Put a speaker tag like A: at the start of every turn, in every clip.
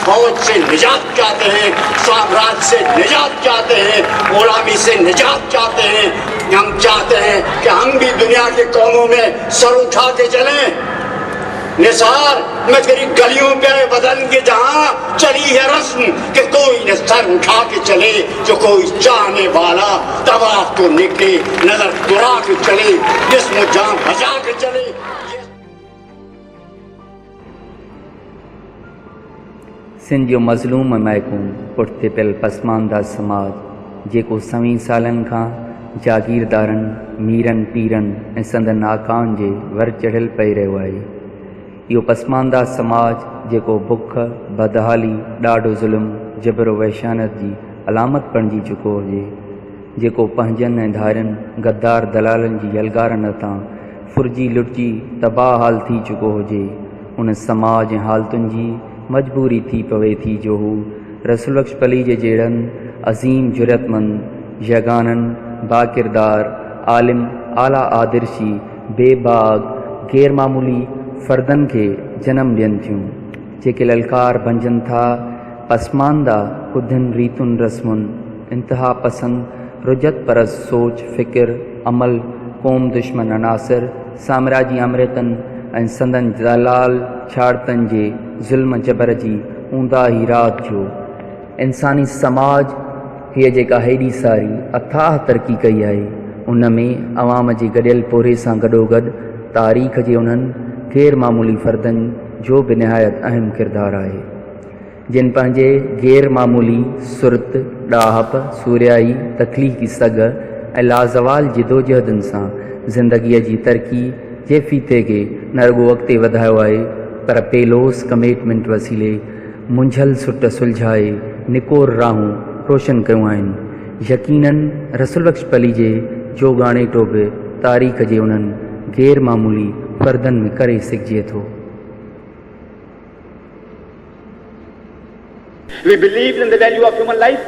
A: फौज से निजात चाहते हैं, साम्राज्य से निजात चाहते हैं, गुलामी से निजात चाहते हैं। हम चाहते हैं कि हम भी दुनिया के कोनों में सर उठा के चलें। निसार, मैं तेरी गलियों पे बदन के जहां चली है रस्म कि कोई न सर उठा के चले, जो कोई चाहने वाला दबा तो निकले, नजर दुरा के चले, जिस्म जान बजा के चले।
B: सिंध जो मज़लूम महकूम पुठिते पियल पसमानदा समाज जेको 20 सालनि खां जागीरदारनि, मीरनि पीरनि ऐं संदनि आकाउनि जे वर चढ़ियल पई रहियो आहे। इहो पसमानदा समाज जेको बुख, बदहाली, ॾाढो ज़ुल्म, जबर वहशानत जी अलामत बणिजी चुको हुजे, जेको पंहिंजनि ऐं धारियुनि गद्दार दलालनि जी यलगारनि तां फुरिजी लुटिजी तबाह हाल थी चुको हुजे, उन समाज ऐं हालतुनि जी मजबूरी थी पवे थी जो हू रसूल बख्श पली जे जहिड़नि अज़ीम जुरतमंद यगाननि, बाकिरदार, आलिम, आला आदर्शी, बेबाग, गैरमामूली फ़र्दनि खे जनम ॾियनि थियूं, जेके ललकार बंजनि था पसमानदा ख़ुदियुनि रीतुनि रस्मुनि, इंतिहा पसंद रुजत परस्त सोच फ़िक्र अमल, क़ौम दुश्मन अनासिर, साम्राजी अमृतनि ऐं संदनि दलाल छाड़तनि जे ज़ुल्म जबर जी ऊंदा ही रात जो इंसानी समाज हीअ जेका हेॾी सारी अथाह तरक़ी कई आहे, उन में अवाम जे गॾियल पोरे सां गॾोगॾु तारीख़ जे उन्हनि गैर मामूली फ़र्दनि जो बि निहायत अहम किरदारु आहे, जिन पंहिंजे गैर मामूली सुरत, ॾाहप, सूरियाई, तकलीफ़ी सग ऐं लाज़वाल जिदोजहदनि सां ज़िंदगीअ जी तरक़ी जे फ़ीते खे न रुॻो अॻिते वधायो आहे, पर पेलोस कमिटमेंट वसीले मुंझल सुट सुलझाए निकोर राहूं रोशन कयूं आहिनि। यकीनन रसूल बख्श पली जे जोगाणे टो बि तारीख़ जे उन्हनि गैर मामूली फ़र्दनि में करे सघिजे थो।
C: We believed in the value of human life,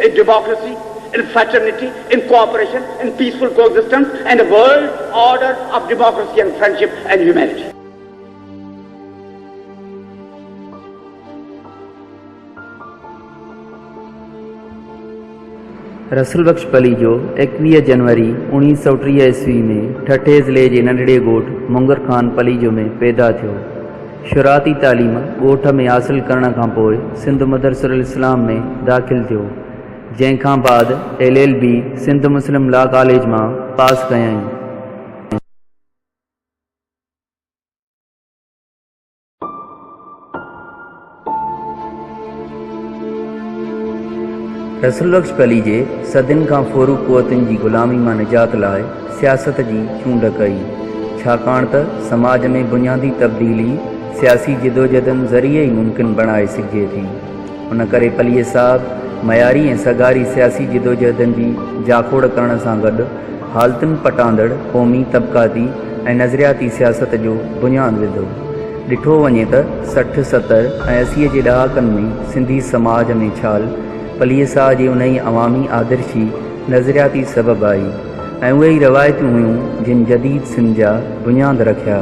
C: in democracy, in fraternity, in cooperation, in peaceful coexistence, and a world order of democracy and friendship and humanity.
B: रसूल बख्श पली जो 21 जनवरी 1930 ईस्वी में ठठे ज़िले जे नंढड़े ॻोठ मुंगर ख़ान पलीजो में पैदा थियो। शुराती तालीम ॻोठ में हासिल करण खां पोइ सिंध मदरसुल इस्लाम में दाख़िल थियो, जंहिंखां बाद LLB Sindh Muslim law college मां पास कयईं। रसूल बख्श पली जे सदियुनि खां फ़ोरू क़ुवतुनि जी ग़ुलामी मां निजात लाइ सियासत जी चूंड कई, छाकाणि त समाज में बुनियादी तब्दीली सियासी जिदोजहदनि ज़रिए ई मुमकिन बणाए सघिजे थी। उन करे पलीअ साहब मयारी ऐं सगारी सियासी जिदोजहदनि जी जाखोड़ करण सां गॾु हालतुनि पटांदड़ क़ौमी तबक़ाती ऐं नज़रियाती सियासत जो बुनियादु विधो। ॾिठो वञे त 60, 70 ऐं 80 जे ॾहाकनि में सिंधी समाज में छाल पलीअ साह जी उन ई अवामी आदर्शी नज़रियाती सबब आई ऐं उहे ई रवायतूं हुयूं जिन जदीद सिंध जा बुनियाद रखिया।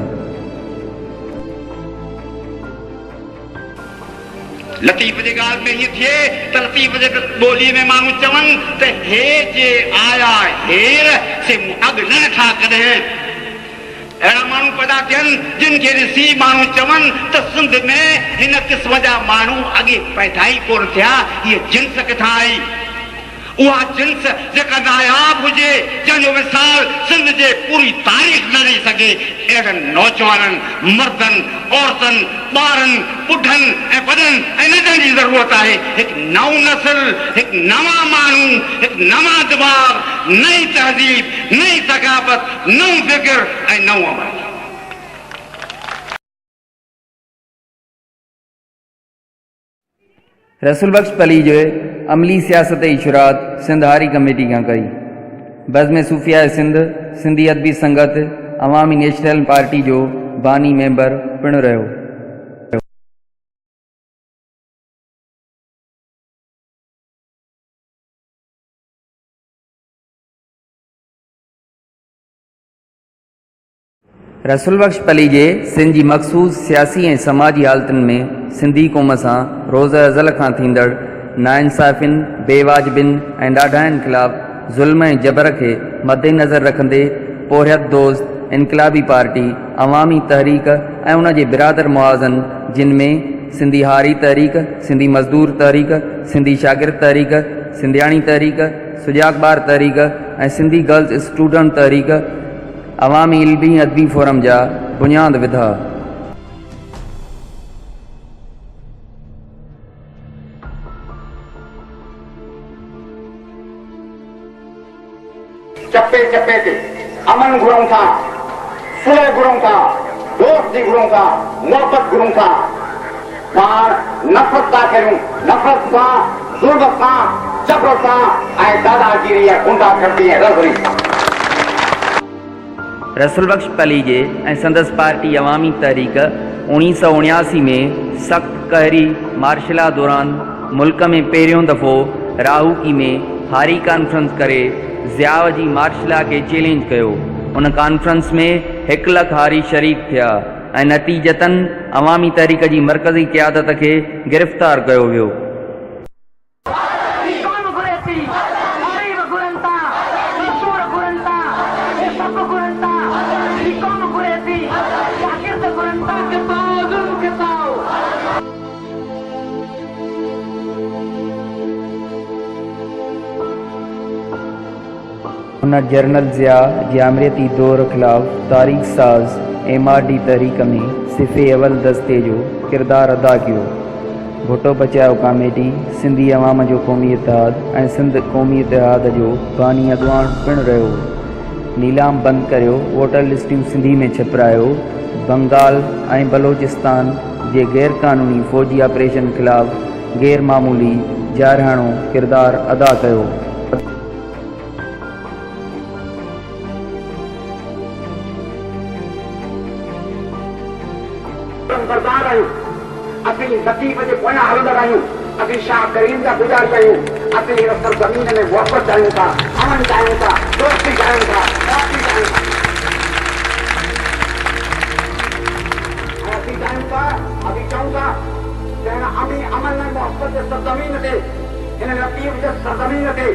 C: लतीफ़ जे ॻाल्हि में हीअं थिए त लतीफ़ जे ॿोलीअ में माण्हू चवनि त हे जे आया हेर से अॻु न ॾिठा कॾहिं। अहिड़ा माण्हू पैदा थियनि जिन खे ॾिसी माण्हू चवनि त सिंध में हिन क़िस्म जा माण्हू अॻे पैदा ई कोन थिया, हीअ जिन्स किथां आई। उहा जिन्स जेका नायाब हुजे, जंहिंजो मिसाल सिंध जे पूरी तारीख़ न ॾेई सघे, अहिड़नि नौजवाननि, मर्दनि, औरतनि, ॿारनि, ॿुढनि ऐं वॾनि ऐं नंढनि जी ज़रूरत आहे। हिकु नओं नस्ल, हिकु नवां माण्हू, हिकु नवां दिमाग़, नई तहज़ीब, नई सक़ाफ़त, नओं फ़िक्र ऐं नओं अमल।
B: रसूल बख्श पली जो अमली सियासत जी शुरूआत सिंध हारी कमेटी खां कई। बज़्म सूफ़िया सिंध, सिंधी अदबी संगत, अवामी नेशनल पार्टी जो बानी मेंबर पिणु रहियो। रसूल बख्श पली जे सिंध जी मखसूस सियासी ऐं समाजी हालतुनि में सिंधी क़ौम सां रोज़ अज़ल खां थींदड़ नाइंसाफ़ियुनि बेवाजिबिन ऐं ॾाढाइनि ख़िलाफ़ ज़ुल्म ऐं जबर खे मद्देनज़र रखंदे पोरियत दोस्त इनक़लाबी पार्टी अवामी तहरीक ऐं उन जे बिरादर मुआज़न जिन में सिंधी हारी तहरीक, सिंधी मज़दूर तहरीक, सिंधी शागिर्द तहरीक, सिंधियाणी तहरीक, सुजागबार तहरीक ऐं सिंधी गर्ल्स स्टूडेंट तहरीक अवामी इल्मी अदबी फोरम जा बुनियाद विधा।
C: चप्पे चप्पे ते अमन घुरूं था, सुलह घुरूं था, दोस्ती घुरूं था, मोहब्बत घुरूं था। पाण नफ़रत था कयूं, नफ़रत सां, ज़ुल्म सां, जबर सां ऐं दादागिरी ऐं गुंडागर्दी ऐं रज़री सां।
B: रसूल बख्श पली जे ऐं संदसि पार्टी अवामी तहरीक 1979 में सख़्त कहरी मार्शला दौरान मुल्क में पहिरियों दफ़ो राहूकी में हारी कॉन्फ्रेंस करे ज़ियाव जी मार्शला खे चैलेंज कयो। उन कॉन्फ्रेंस में 1 लख हारी शरीक थिया ऐं नतीजतन अवामी तहरीक जी मरकज़ी क़यादत खे गिरफ़्तार कयो वियो। उन जर्नल ज़िया जे आमरीती दौर ख़िलाफ़ तारीख़ साज़ MRD तहरीक में सिफ़े अवल दस्ते जो किरदारु अदा कयो। भुटो बचाओ कमेटी, सिंधी अवाम जो क़ौमी इतिहाद ऐं सिंध क़ौमी इतिहाद जो बानी अॻुवाण पिणु रहियो। नीलाम बंदि करियो, वोटर लिस्टियूं सिंधी में छपिरायो। बंगाल ऐं बलोचिस्तान जे गैर क़ानूनी फ़ौजी ऑपरेशन ख़िलाफ़ गैर मामूली जारहाणो किरदारु अदा कयो।
C: बरदार आहियूं, असीं लतीफ़ जे पोयां हलंदड़ आहियूं, असीं शाह करीम जा गुज़ार कयूं, असीं हिन सरज़मीन में वापसि चाहियूं था, अमन चाहियूं था, दोस्ती चाहियूं था, शांती चाहियूं था। असीं चाहियूं था, असीं चऊं था त हिन अमन ऐं मोहब्बत जे सरज़मीन ते, हिन लतीफ़ जे सरज़मीन ते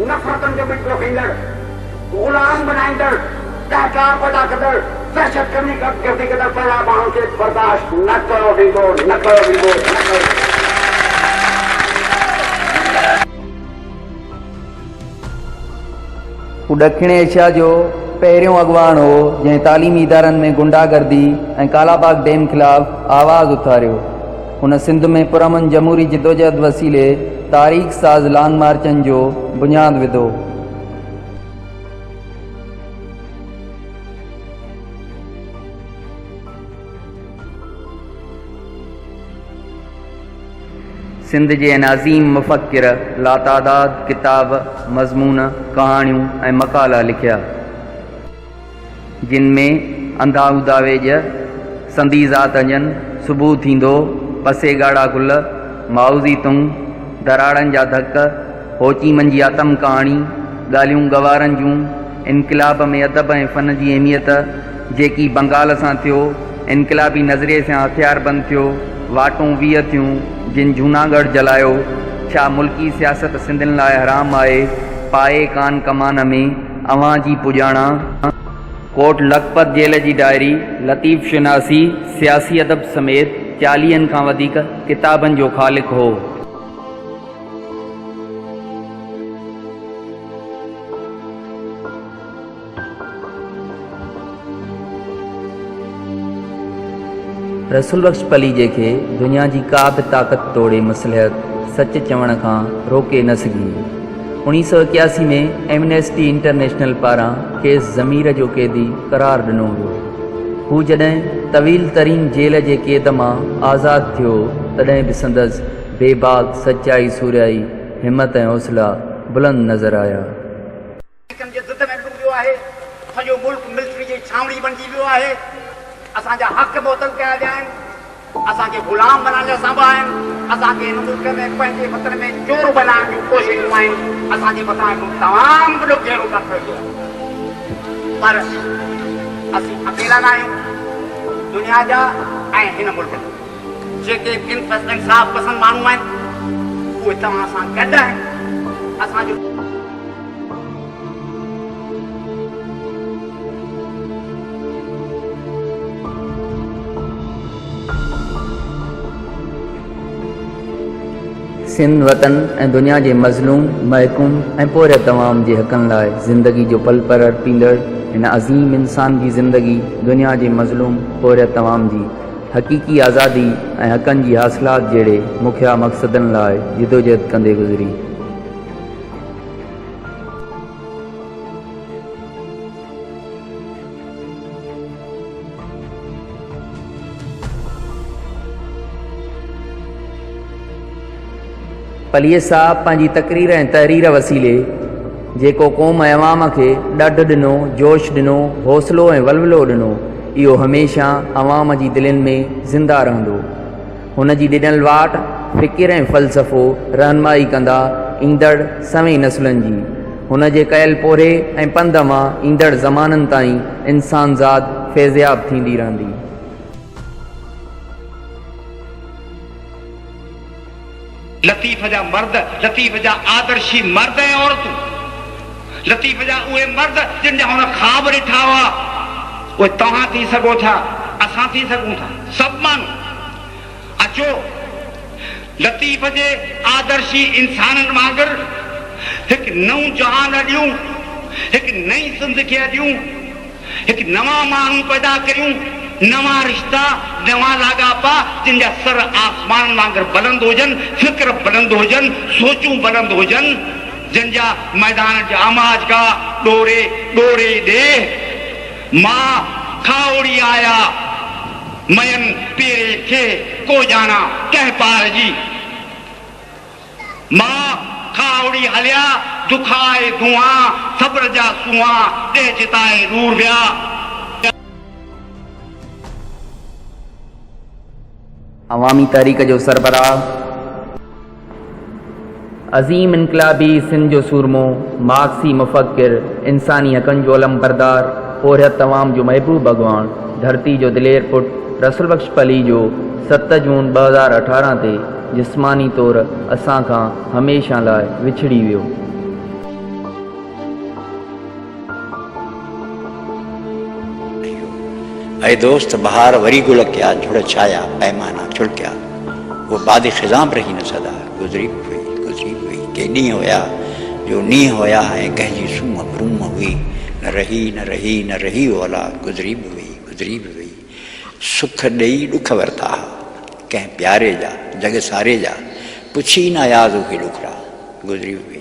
C: नफ़रतनि जो मिठो ईंदड़, ग़ुलाम बनाईंदड़, सहकार पैदा कंदड़, दहशत गर्दी कंदड़ पहिरियां माण्हुनि खे बर्दाश्त न कयो वेंदो, न कयो वेंदो, न कयो।
B: हू ॾखिण एशिया जो पहिरियों अॻुवाण हो जंहिं तालीमी इदारनि में गुंडागर्दी ऐं कालाबाग डैम ख़िलाफ़ आवाज़ उथारियो। हुन सिंध में पुरअमन जमहूरी जिदोजहद वसीले तारीख़ साज़ लॉन्ग मार्चनि जो बुनियादु विधो। सिंध जे नाज़ीम मुफ़क्किर लातादाद किताब, मज़मून, कहाणियूं ऐं मक़ाला लिखिया, जिन में अंधाऊ दावेज, संदी ज़ात अजन, सुबुह थींदो, पसे ॻाढ़ा गुल, माउज़ी तुंग, दराड़नि जा धक, होची मंजी आतम कहाणी, ॻाल्हियूं गवारनि जूं, इनक़लाब में अदब ऐं फ़न जी अहमियत जेकी बंगाल सां थियो, इनक़लाबी नज़रिए सां हथियारबंदि थियो, वाटूं 20 थियूं जिन जूनागढ़ जलायो, छा मुल्की सियासत सिंधियुनि लाइ हराम आहे, पाए कान कमान में अवां जी पुॼाणा, कोट लखपत जेल जी डायरी, लतीफ़ शनासी, सियासी अदब समेत 40 खां वधीक किताबनि जो ख़ालिक़ हो। रसूल बख्श पली जेके दुनिया जी का बि ताक़त तोड़े मसलिहत सच चवण खां रोके न सघी। 1981 में एमनेस्टी इंटरनेशनल पारां खेसि ज़मीर जो क़ैदी क़रार ॾिनो वियो। हू जॾहिं तवील तरीन जेल जे क़ैद मां आज़ादु थियो तॾहिं बि संदसि बेबाक सचाई सूरियाई हिम्मत ऐं हौसला बुलंद नज़र आया।
C: सॼो मुल्क मिलिट्री जी छावणी बणिजी वियो आहे। असांजा हक़ मुअतल कया विया आहिनि, असांखे ग़ुलाम बनाइण जा सांभा आहिनि, असांखे हिन मुल्क में पंहिंजे वतन में चोर बनाइण जूं कोशिशूं आहिनि, असांजे मथां तमामु वॾो घेरो था कयो। पर असीं अकेला न आहियूं। दुनिया जा ऐं हिन मुल्क जेके इंसाफ़ पसंद माण्हू आहिनि उहे तव्हां सां गॾु आहिनि। असांजो
B: सिंध वतन ऐं दुनिया जे मज़लूम महकूम ऐं पोर तमाम जे हक़नि लाइ ज़िंदगी जो पल पर अर्पींदड़ हिन अज़ीम इंसान जी ज़िंदगी दुनिया जे मज़लूम पोर तमाम जी हक़ीक़ी आज़ादी ऐं हक़नि जी हासिलात जहिड़े मुखिया मक़सदनि लाइ जिदोजहद कंदे गुज़री। पलीअ साहब पंहिंजी तक़रीर ऐं तहरीर वसीले जेको क़ौम ऐं अवाम खे ॾाढु ॾिनो, जोश ॾिनो, हौसलो ऐं वलवलो ॾिनो, इहो हमेशह अवाम जी दिलनि में ज़िंदा रहंदो। हुन जी ॾिनल वाट फ़िकिर ऐं फ़लसफ़ो रहनुमाई कंदा ईंदड़ सवें नसुलनि जी। हुन जे कयल पोरे ऐं पंध मां ईंदड़ ज़माननि ताईं इंसान ज़ात फैज़याब थींदी रहंदी।
C: लतीफ़ जा मर्द, लतीफ़ जा आदर्शी मर्द ऐं औरतूं, लतीफ़ जा उहे मर्द जिन जा हुन ख़्वाब ॾिठा हुआ, उहे तव्हां थी सघो था, असां थी सघूं था, सभु माण्हू। अचो लतीफ़ जे आदर्शी इंसाननि वांगुरु हिकु नओं जहान ॾियूं, हिकु नई सिंध खे ॾियूं, हिकु नवां माण्हू पैदा करियूं, नवा रिश्ता, नवा लाॻापा जिन जा सर आसमान वांगुरु बुलंद हुजनि, फ़िक्र बुलंद हुजनि, सोचूं बुलंद हुजनि, जिन जा मैदान जा आमाज का डोरे डोरे दे मां खावड़ी आया मयन पेरे खे को जाना कह पार जी। मां खावड़ी हलिया दुखाए धुआं सब्र जा सुआ दे चिताए दूर विया।
B: अवामी तहरीक जो सरबराह अज़ीम इनकलाबी सिंध जो सूरमो, मार्क्सी मुफ़क्किर, इंसानी हक़नि जो अलम बरदार, पोरियत तमाम जो महबूब भगवान, धरती जो दिलेर पुट रसूल बख्श पली जो 7 जून 2018 ते जिस्मानी तौर असां खां हमेशह लाइ विछड़ी वियो।
D: ऐ दोस्त बहार वरी गुल क्या झुड़ छाया पैमाना छुड़किया, वो बाद ख़िज़ां रही न सदा गुज़री हुई के ॾींहं हुया जो नींहं हुया ऐं कंहिंजी सूम ब्रूम हुई, न रही ओला गुज़री बि हुई। सुख ॾेई ॾुख वरिता कंहिं प्यारे जा जग सारे जा, पुछी न यादि उहे ॾुखड़ा गुज़री हुई।